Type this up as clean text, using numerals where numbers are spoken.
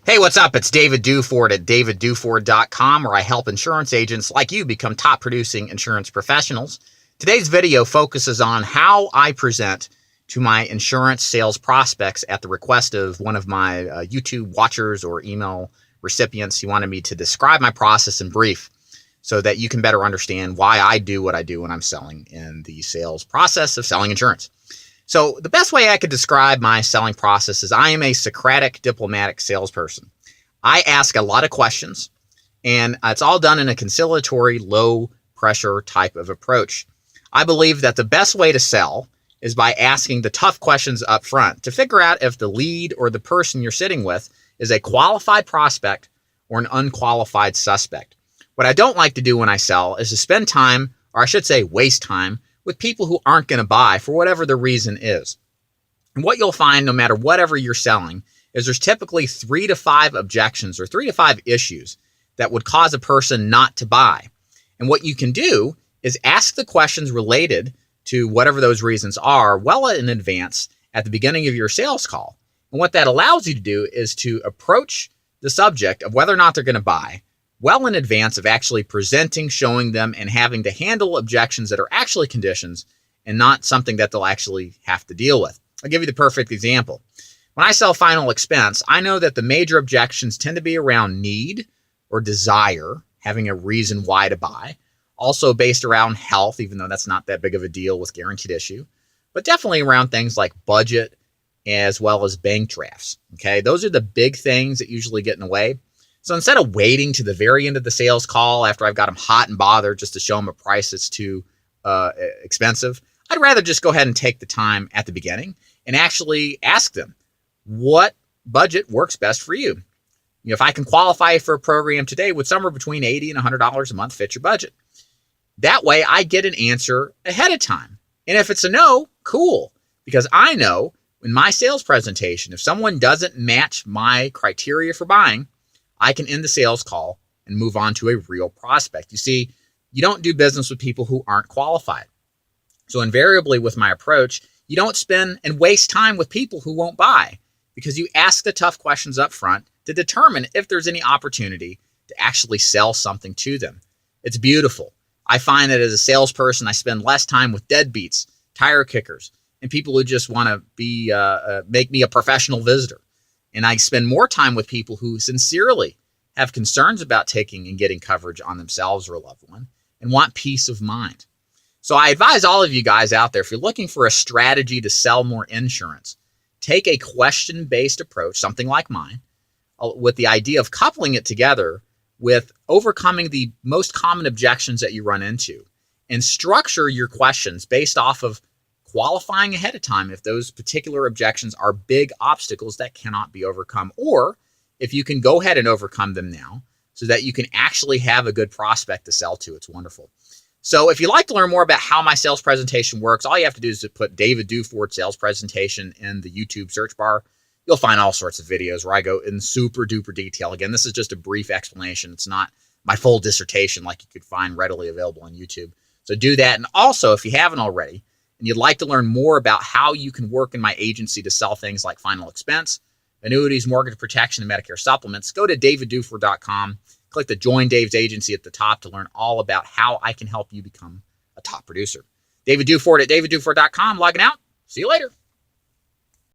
Hey, what's up? It's David Duford at davidduford.com, where I help insurance agents like you become top producing insurance professionals. Today's video focuses on how I present to my insurance sales prospects at the request of one of my YouTube watchers or email recipients. He wanted me to describe my process in brief so that you can better understand why I do what I do when I'm selling in the sales process of selling insurance. So the best way I could describe my selling process is I am a Socratic diplomatic salesperson. I ask a lot of questions, and it's all done in a conciliatory, low pressure type of approach. I believe that the best way to sell is by asking the tough questions up front to figure out if the lead or the person you're sitting with is a qualified prospect or an unqualified suspect. What I don't like to do when I sell is to spend time, or I should say waste time, with people who aren't going to buy for whatever the reason is. And what you'll find, no matter whatever you're selling, is there's typically 3 to 5 objections or 3 to 5 issues that would cause a person not to buy. And what you can do is ask the questions related to whatever those reasons are well in advance at the beginning of your sales call. And what that allows you to do is to approach the subject of whether or not they're going to buy well in advance of actually presenting, showing them, and having to handle objections that are actually conditions and not something that they'll actually have to deal with. I'll give you the perfect example. When I sell final expense, I know that the major objections tend to be around need or desire, having a reason why to buy, also based around health, even though that's not that big of a deal with guaranteed issue, but definitely around things like budget as well as bank drafts. Okay, those are the big things that usually get in the way. So instead of waiting to the very end of the sales call after I've got them hot and bothered just to show them a price that's too expensive, I'd rather just go ahead and take the time at the beginning and actually ask them what budget works best for you. You know, if I can qualify for a program today, would somewhere between $80 and $100 a month fit your budget? That way I get an answer ahead of time. And if it's a no, cool, because I know in my sales presentation, if someone doesn't match my criteria for buying, I can end the sales call and move on to a real prospect. You see, you don't do business with people who aren't qualified. So invariably with my approach, you don't spend and waste time with people who won't buy because you ask the tough questions up front to determine if there's any opportunity to actually sell something to them. It's beautiful. I find that as a salesperson, I spend less time with deadbeats, tire kickers, and people who just want to be make me a professional visitor. And I spend more time with people who sincerely have concerns about taking and getting coverage on themselves or a loved one and want peace of mind. So I advise all of you guys out there, if you're looking for a strategy to sell more insurance, take a question-based approach, something like mine, with the idea of coupling it together with overcoming the most common objections that you run into, and structure your questions based off of qualifying ahead of time if those particular objections are big obstacles that cannot be overcome, or if you can go ahead and overcome them now so that you can actually have a good prospect to sell to. It's wonderful. So if you'd like to learn more about how my sales presentation works, all you have to do is to put David Duford sales presentation in the YouTube search bar. You'll find all sorts of videos where I go in super duper detail. Again, this is just a brief explanation. It's not my full dissertation like you could find readily available on YouTube. So do that. And also, if you haven't already, and you'd like to learn more about how you can work in my agency to sell things like final expense, annuities, mortgage protection, and Medicare supplements, go to davidduford.com. Click the Join Dave's Agency at the top to learn all about how I can help you become a top producer. David Duford at davidduford.com. Logging out. See you later.